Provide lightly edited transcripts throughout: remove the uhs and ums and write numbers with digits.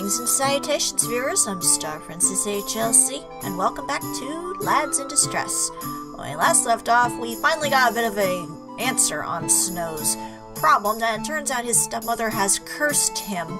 Greetings and salutations, viewers. I'm StarPrincessHLC, and welcome back to Lads in Distress. When we last left off, we finally got a bit of an answer on Snow's problem, that it turns out his stepmother has cursed him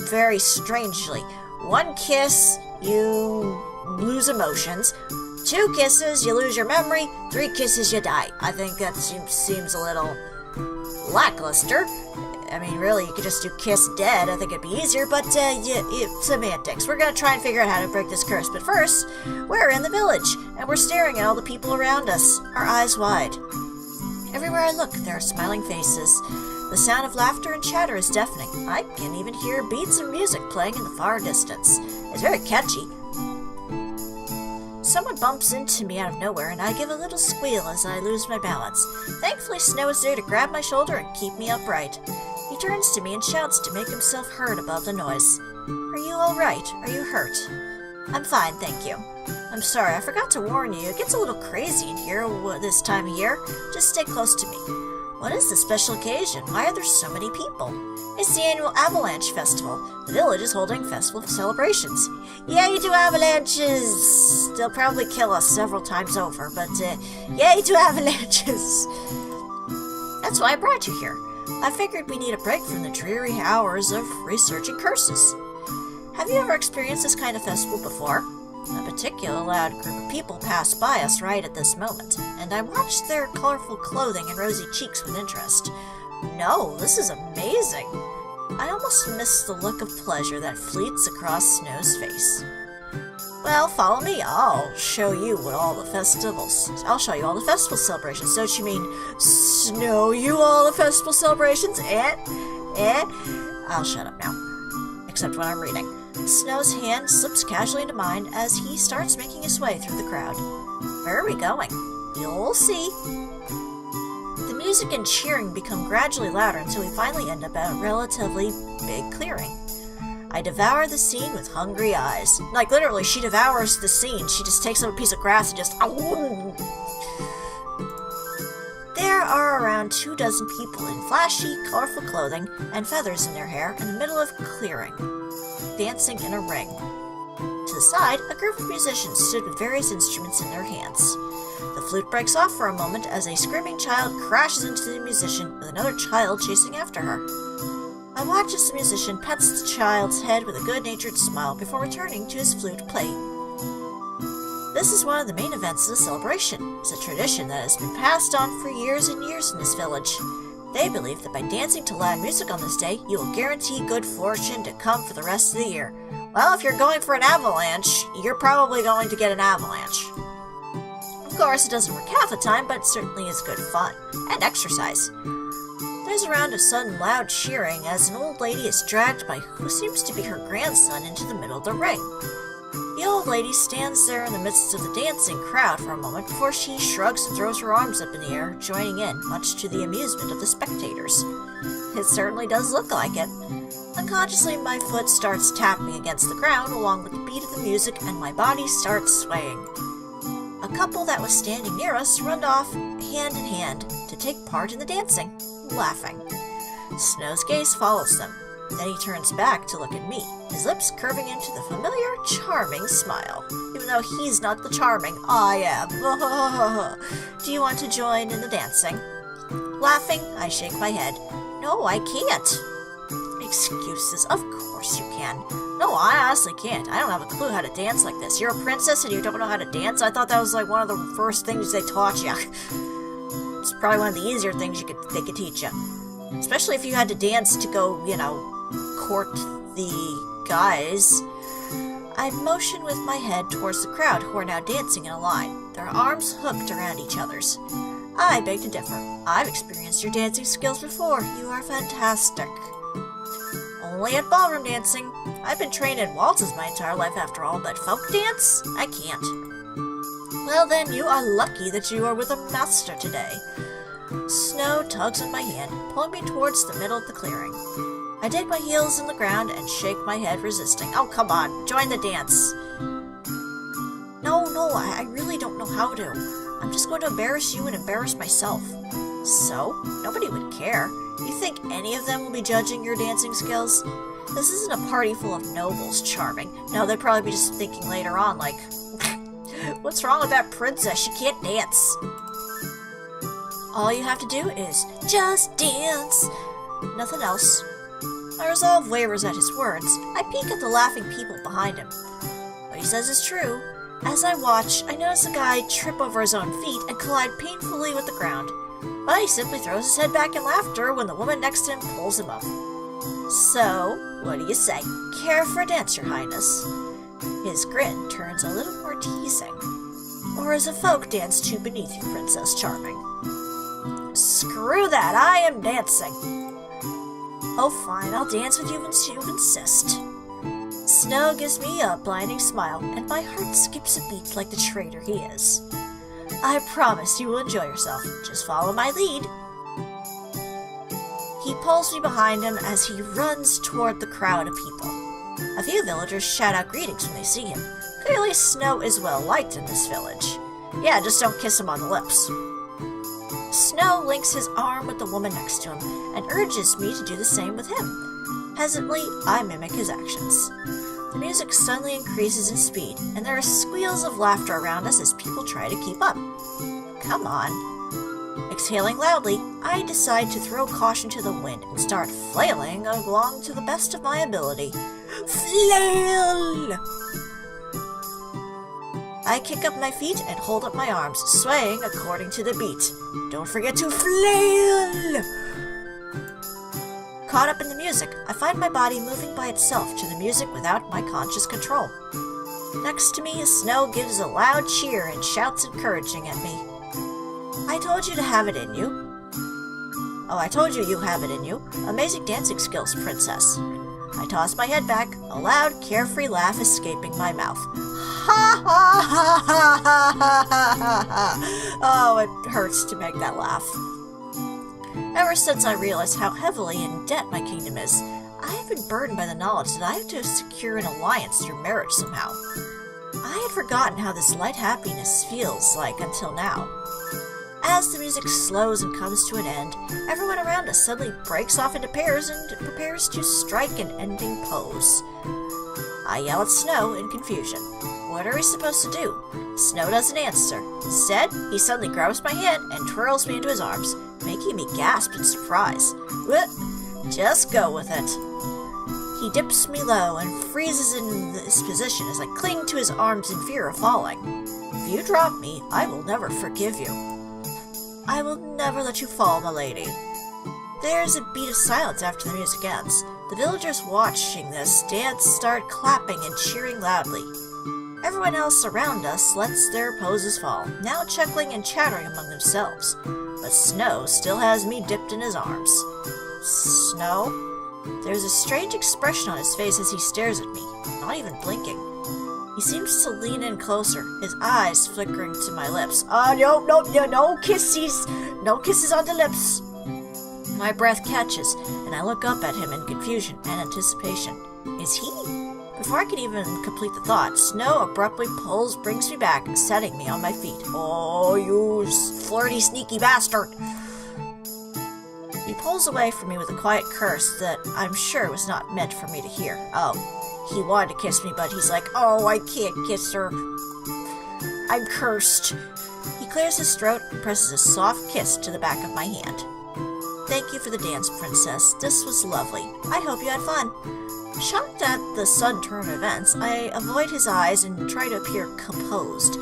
very strangely. 1 kiss, you lose emotions. 2 kisses, you lose your memory. 3 kisses, you die. I think that seems a little lackluster. I mean, really, you could just do kiss dead. I think it'd be easier, but, semantics. We're gonna try and figure out how to break this curse, but first, we're in the village, and we're staring at all the people around us, our eyes wide. Everywhere I look, there are smiling faces. The sound of laughter and chatter is deafening. I can even hear beats of music playing in the far distance. It's very catchy. Someone bumps into me out of nowhere, and I give a little squeal as I lose my balance. Thankfully, Snow is there to grab my shoulder and keep me upright. He turns to me and shouts to make himself heard above the noise. "Are you all right? Are you hurt?" "I'm fine, thank you." "I'm sorry, I forgot to warn you. It gets a little crazy in here this time of year. Just stay close to me." "What is this special occasion? Why are there so many people?" "It's the annual Avalanche Festival. The village is holding festival celebrations." "Yay to avalanches!" They'll probably kill us several times over, but yay to avalanches! "That's why I brought you here. I figured we need a break from the dreary hours of researching curses." "Have you ever experienced this kind of festival before?" A particularly loud group of people passed by us right at this moment, and I watched their colorful clothing and rosy cheeks with interest. "No, this is amazing." I almost missed the look of pleasure that fleets across Snow's face. "Well, follow me. I'll show you all the festival celebrations." "Don't you mean snow you all the festival celebrations? I'll shut up now. Except when I'm reading. Snow's hand slips casually into mine as he starts making his way through the crowd. "Where are we going?" "You'll see." The music and cheering become gradually louder until we finally end up at a relatively big clearing. I devour the scene with hungry eyes. Like, literally, she devours the scene. She just takes up a piece of grass and just... There are around 24 people in flashy, colorful clothing and feathers in their hair in the middle of clearing, dancing in a ring. To the side, a group of musicians stood with various instruments in their hands. The flute breaks off for a moment as a screaming child crashes into the musician with another child chasing after her. I watch as the musician pets the child's head with a good-natured smile before returning to his flute playing. This is one of the main events of the celebration. It's a tradition that has been passed on for years and years in this village. They believe that by dancing to loud music on this day, you will guarantee good fortune to come for the rest of the year. Well, if you're going for an avalanche, you're probably going to get an avalanche. Of course, it doesn't work half the time, but it certainly is good fun and exercise. There's a round of sudden loud cheering as an old lady is dragged by who seems to be her grandson into the middle of the ring. The old lady stands there in the midst of the dancing crowd for a moment before she shrugs and throws her arms up in the air, joining in, much to the amusement of the spectators. It certainly does look like it. Unconsciously, my foot starts tapping against the ground along with the beat of the music, and my body starts swaying. A couple that was standing near us run off, hand in hand, to take part in the dancing, laughing. Snow's gaze follows them. Then he turns back to look at me, his lips curving into the familiar, charming smile. Even though he's not the charming, I am. "Do you want to join in the dancing?" Laughing, I shake my head. "No, I can't." Excuses. Of course you can. "No, I honestly can't. I don't have a clue how to dance like this. You're a princess and you don't know how to dance? I thought that was like one of the first things they taught you." It's probably one of the easier things they could teach you. Especially if you had to dance to go, court the guys. I motion with my head towards the crowd who are now dancing in a line, their arms hooked around each other's. "I beg to differ. I've experienced your dancing skills before. You are fantastic." "Only at ballroom dancing. I've been trained in waltzes my entire life after all, but folk dance? I can't." "Well then, you are lucky that you are with a master today." Snow tugs on my hand, pulling me towards the middle of the clearing. I dig my heels in the ground and shake my head, resisting. "Oh, come on, join the dance." No, I really don't know how to. I'm just going to embarrass you and embarrass myself." "So? Nobody would care. You think any of them will be judging your dancing skills?" This isn't a party full of nobles, Charming. No, they'd probably be just thinking later on, like, what's wrong with that princess? She can't dance. All you have to do is just dance. Nothing else. My resolve wavers at his words. I peek at the laughing people behind him. What he says is true. As I watch, I notice a guy trip over his own feet and collide painfully with the ground. But he simply throws his head back in laughter when the woman next to him pulls him up. So, what do you say? Care for a dance, Your Highness? His grin turns a little more teasing. Or is a folk dance too beneath you, Princess Charming? Screw that, I am dancing. Oh fine, I'll dance with you if you insist. Snow gives me a blinding smile, and my heart skips a beat like the traitor he is. I promise you will enjoy yourself. Just follow my lead. He pulls me behind him as he runs toward the crowd of people. A few villagers shout out greetings when they see him. Clearly Snow is well liked in this village. Yeah, just don't kiss him on the lips. Snow links his arm with the woman next to him and urges me to do the same with him. Hesitantly, I mimic his actions. The music suddenly increases in speed, and there are squeals of laughter around us as people try to keep up. Come on. Exhaling loudly, I decide to throw caution to the wind and start flailing along to the best of my ability. Flail! I kick up my feet and hold up my arms, swaying according to the beat. Don't forget to flail! Caught up in the music, I find my body moving by itself to the music without my conscious control. Next to me, Snow gives a loud cheer and shouts encouraging at me. I told you to have it in you. Oh, I told you have it in you. Amazing dancing skills, Princess. I toss my head back, a loud, carefree laugh escaping my mouth. Ha ha ha ha ha ha ha! Oh, it hurts to make that laugh. Ever since I realized how heavily in debt my kingdom is, I have been burdened by the knowledge that I have to secure an alliance through marriage somehow. I had forgotten how this light happiness feels like until now. As the music slows and comes to an end, everyone around us suddenly breaks off into pairs and prepares to strike an ending pose. I yell at Snow in confusion. What are we supposed to do? Snow doesn't answer. Instead, he suddenly grabs my hand and twirls me into his arms, making me gasp in surprise. What? Just go with it. He dips me low and freezes in this position as I cling to his arms in fear of falling. If you drop me, I will never forgive you. I will never let you fall, my lady. There's a beat of silence after the music ends. The villagers watching this dance start clapping and cheering loudly. Everyone else around us lets their poses fall, now chuckling and chattering among themselves. But Snow still has me dipped in his arms. Snow? There's a strange expression on his face as he stares at me, not even blinking. He seems to lean in closer, his eyes flickering to my lips. No kisses! No kisses on the lips! My breath catches, and I look up at him in confusion and anticipation. Is he? Before I can even complete the thought, Snow abruptly brings me back, setting me on my feet. Oh, you flirty, sneaky bastard! He pulls away from me with a quiet curse that I'm sure was not meant for me to hear. Oh, he wanted to kiss me, but he's like, oh, I can't kiss her. I'm cursed. He clears his throat and presses a soft kiss to the back of my hand. Thank you for the dance, Princess. This was lovely. I hope you had fun. Shocked at the sudden turn of events, I avoid his eyes and try to appear composed,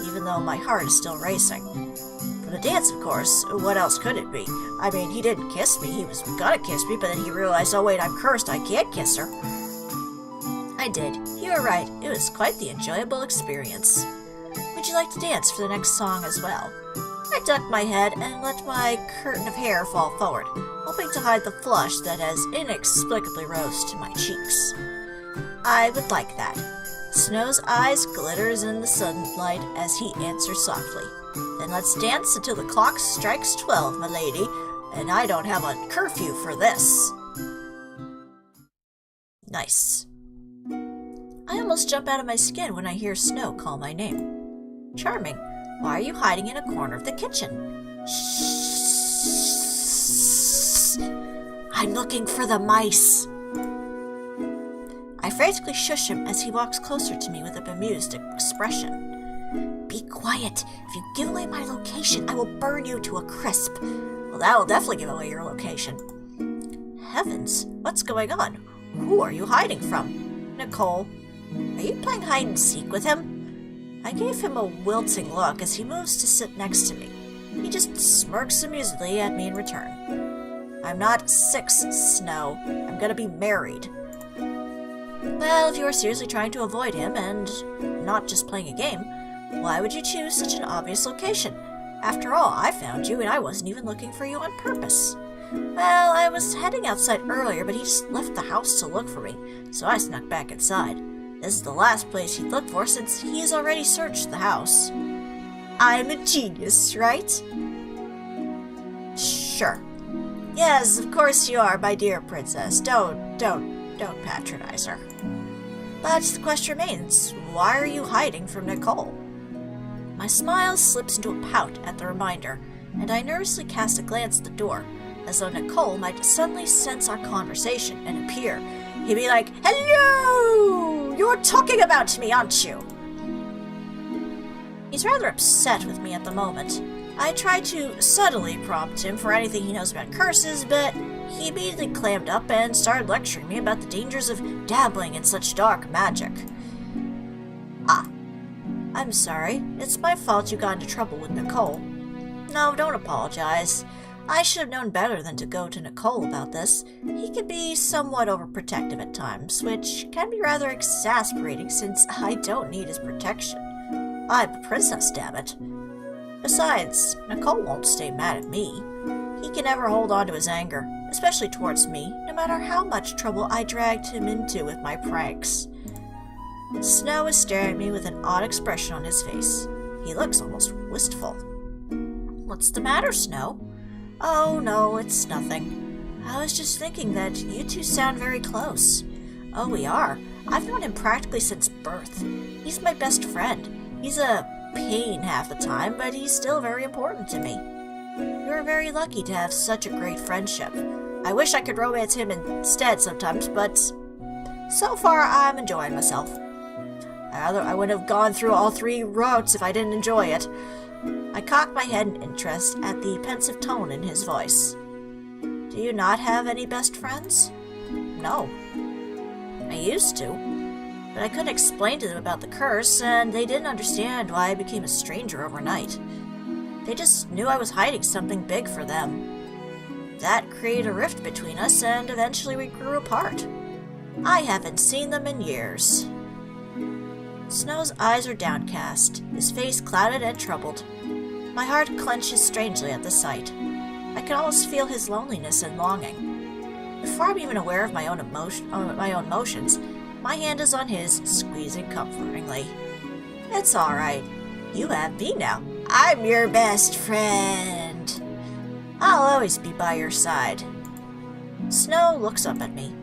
even though my heart is still racing. For the dance, of course, what else could it be? I mean, he didn't kiss me. He was gonna kiss me, but then he realized, oh wait, I'm cursed. I can't kiss her. I did. You were right. It was quite the enjoyable experience. Would you like to dance for the next song as well? I ducked my head and let my curtain of hair fall forward, hoping to hide the flush that has inexplicably rose to my cheeks. I would like that. Snow's eyes glitters in the sunlight as he answers softly. Then let's dance until the clock strikes 12, my lady, and I don't have a curfew for this. Nice. I almost jump out of my skin when I hear Snow call my name. Charming, why are you hiding in a corner of the kitchen? Shh. I'm looking for the mice. frantically shush him as he walks closer to me with a bemused expression. Be quiet. If you give away my location, I will burn you to a crisp. Well, that will definitely give away your location. Heavens, what's going on? Who are you hiding from? Nicole. Are you playing hide and seek with him? I gave him a wilting look as he moves to sit next to me. He just smirks amusedly at me in return. I'm not 6, Snow. I'm gonna be married. Well, if you are seriously trying to avoid him and not just playing a game, why would you choose such an obvious location? After all, I found you and I wasn't even looking for you on purpose. Well, I was heading outside earlier, but he just left the house to look for me, so I snuck back inside. This is the last place he'd look for since he's already searched the house. I'm a genius, right? Sure. Yes, of course you are, my dear princess. Don't patronize her. But the question remains, why are you hiding from Nicole? My smile slips into a pout at the reminder, and I nervously cast a glance at the door, as though Nicole might suddenly sense our conversation and appear. He'd be like, "Hello! You're talking about me, aren't you?" He's rather upset with me at the moment. I tried to subtly prompt him for anything he knows about curses, but he immediately clammed up and started lecturing me about the dangers of dabbling in such dark magic. I'm sorry. It's my fault you got into trouble with Nicole. No, don't apologize. I should have known better than to go to Nicole about this. He can be somewhat overprotective at times, which can be rather exasperating since I don't need his protection. I'm a princess, damn it. Besides, Nicole won't stay mad at me. He can never hold on to his anger, especially towards me, no matter how much trouble I dragged him into with my pranks. Snow is staring at me with an odd expression on his face. He looks almost wistful. What's the matter, Snow? Oh, no, it's nothing. I was just thinking that you two sound very close. Oh, we are. I've known him practically since birth. He's my best friend. He's a pain half the time, but he's still very important to me. You're very lucky to have such a great friendship. I wish I could romance him instead sometimes, but so far I'm enjoying myself. I would have gone through all 3 routes if I didn't enjoy it. I cocked my head in interest at the pensive tone in his voice. Do you not have any best friends? No. I used to, but I couldn't explain to them about the curse, and they didn't understand why I became a stranger overnight. They just knew I was hiding something big for them. That created a rift between us, and eventually we grew apart. I haven't seen them in years. Snow's eyes are downcast, his face clouded and troubled. My heart clenches strangely at the sight. I can almost feel his loneliness and longing. Before I'm even aware of my own motions, my hand is on his, squeezing comfortingly. It's all right. You have me now. I'm your best friend. I'll always be by your side. Snow looks up at me.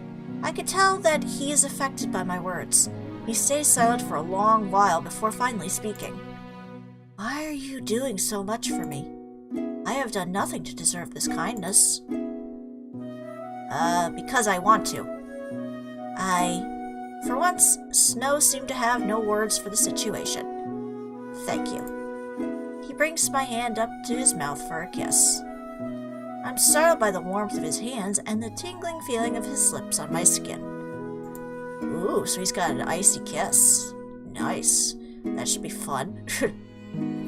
I can tell that he is affected by my words. He stays silent for a long while before finally speaking. Why are you doing so much for me? I have done nothing to deserve this kindness. Because I want to. For once, Snow seemed to have no words for the situation. Thank you. He brings my hand up to his mouth for a kiss. I'm startled by the warmth of his hands and the tingling feeling of his lips on my skin. Ooh, so he's got an icy kiss. Nice. That should be fun.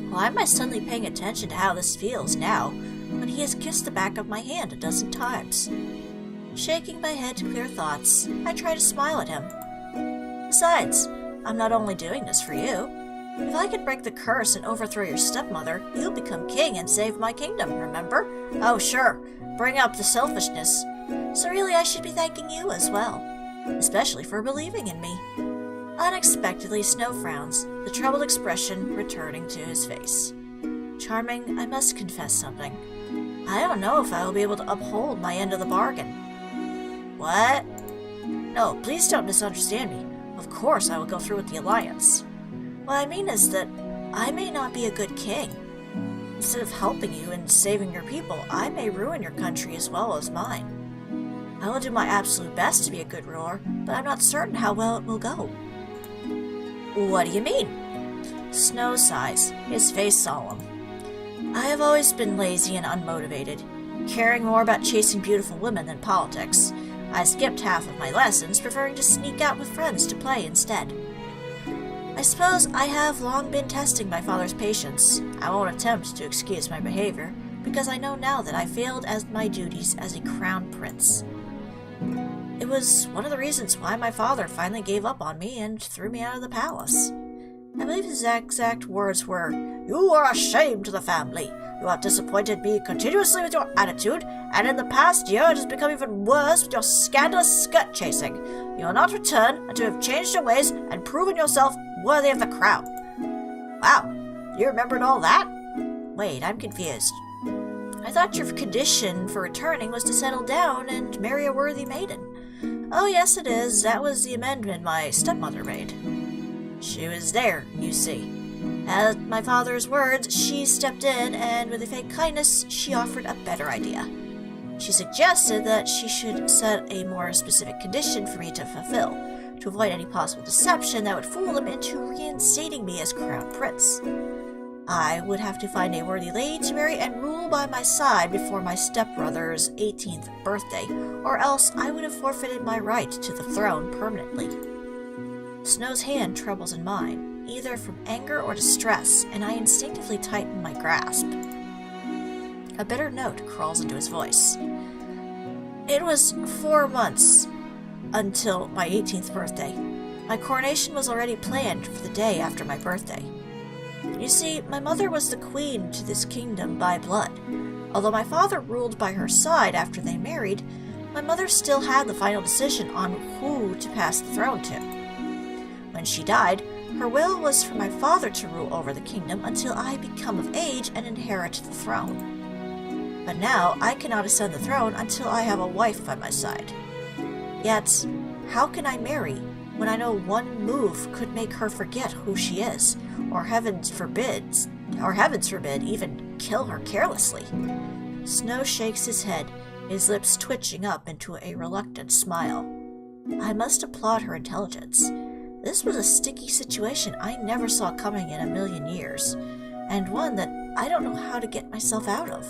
Why am I suddenly paying attention to how this feels now, when he has kissed the back of my hand a dozen times? Shaking my head to clear thoughts, I try to smile at him. Besides, I'm not only doing this for you. If I could break the curse and overthrow your stepmother, you'll become king and save my kingdom, remember? Oh, sure. Bring up the selfishness. So really, I should be thanking you as well. Especially for believing in me. Unexpectedly, Snow frowns, the troubled expression returning to his face. Charming, I must confess something. I don't know if I will be able to uphold my end of the bargain. What? No, please don't misunderstand me. Of course I will go through with the alliance. What I mean is that I may not be a good king. Instead of helping you and saving your people, I may ruin your country as well as mine. I will do my absolute best to be a good ruler, but I'm not certain how well it will go. What do you mean? Snow sighs, his face solemn. I have always been lazy and unmotivated, caring more about chasing beautiful women than politics. I skipped half of my lessons, preferring to sneak out with friends to play instead. I suppose I have long been testing my father's patience. I won't attempt to excuse my behavior, because I know now that I failed as my duties as a crown prince. It was one of the reasons why my father finally gave up on me and threw me out of the palace. I believe his exact words were, "You are a shame to the family. You have disappointed me continuously with your attitude, and in the past year it has become even worse with your scandalous skirt chasing. You will not return until you have changed your ways and proven yourself worthy of the crown." Wow, you remembered all that? Wait, I'm confused. I thought your condition for returning was to settle down and marry a worthy maiden. Oh yes it is, that was the amendment my stepmother made. She was there, you see. At my father's words, she stepped in, and with a fake kindness, she offered a better idea. She suggested that she should set a more specific condition for me to fulfill, to avoid any possible deception that would fool them into reinstating me as crown prince. I would have to find a worthy lady to marry and rule by my side before my stepbrother's 18th birthday, or else I would have forfeited my right to the throne permanently. Snow's hand trembles in mine, either from anger or distress, and I instinctively tighten my grasp. A bitter note crawls into his voice. It was 4 months until my 18th birthday. My coronation was already planned for the day after my birthday. You see, my mother was the queen to this kingdom by blood. Although my father ruled by her side after they married, my mother still had the final decision on who to pass the throne to. When she died, her will was for my father to rule over the kingdom until I become of age and inherit the throne. But now I cannot ascend the throne until I have a wife by my side. Yet, how can I marry when I know one move could make her forget who she is, or heavens forbid, even kill her carelessly? Snow shakes his head, his lips twitching up into a reluctant smile. I must applaud her intelligence. This was a sticky situation I never saw coming in a million years, and one that I don't know how to get myself out of.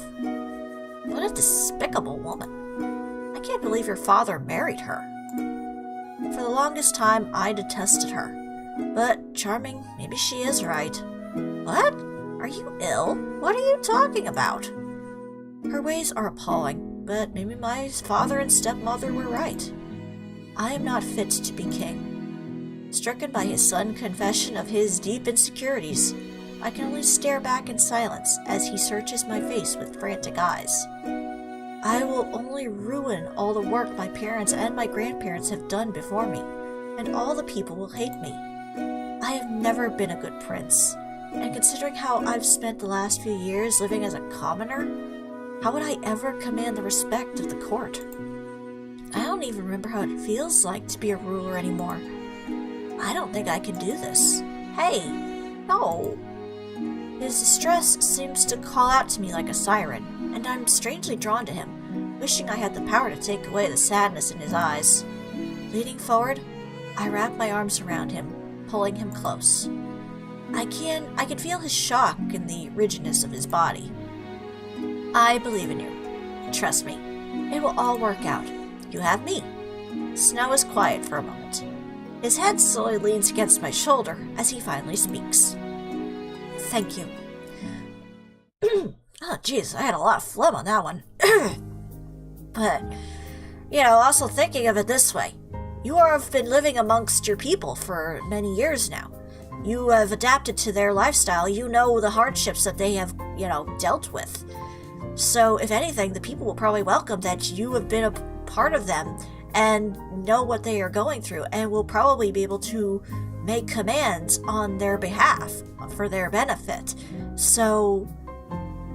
What a despicable woman. I can't believe your father married her. For the longest time, I detested her. But, charming, maybe she is right. What? Are you ill? What are you talking about? Her ways are appalling, but maybe my father and stepmother were right. I am not fit to be king. Stricken by his sudden confession of his deep insecurities, I can only stare back in silence as he searches my face with frantic eyes. I will only ruin all the work my parents and my grandparents have done before me, and all the people will hate me. I have never been a good prince, and considering how I've spent the last few years living as a commoner, how would I ever command the respect of the court? I don't even remember how it feels like to be a ruler anymore. I don't think I can do this. Hey, no. His distress seems to call out to me like a siren, and I'm strangely drawn to him, wishing I had the power to take away the sadness in his eyes. Leaning forward, I wrap my arms around him, pulling him close. I can feel his shock and the rigidness of his body. I believe in you. Trust me. It will all work out. You have me. Snow is quiet for a moment. His head slowly leans against my shoulder as he finally speaks. Thank you. Oh, jeez, I had a lot of phlegm on that one. But, also thinking of it this way. You have been living amongst your people for many years now. You have adapted to their lifestyle. You know the hardships that they have, dealt with. So, if anything, the people will probably welcome that you have been a part of them and know what they are going through, and will probably be able to make commands on their behalf for their benefit. So,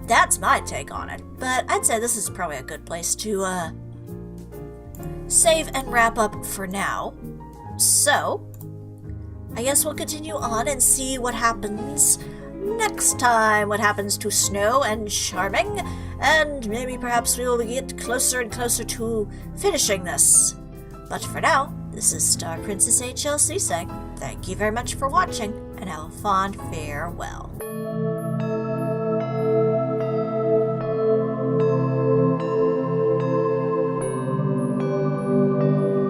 that's my take on it. But I'd say this is probably a good place to, save and wrap up for now. So, I guess we'll continue on and see what happens next time what happens to Snow and Charming, and maybe perhaps we will get closer and closer to finishing this. But for now, this is StarPrincessHLC saying thank you very much for watching, and have a fond farewell.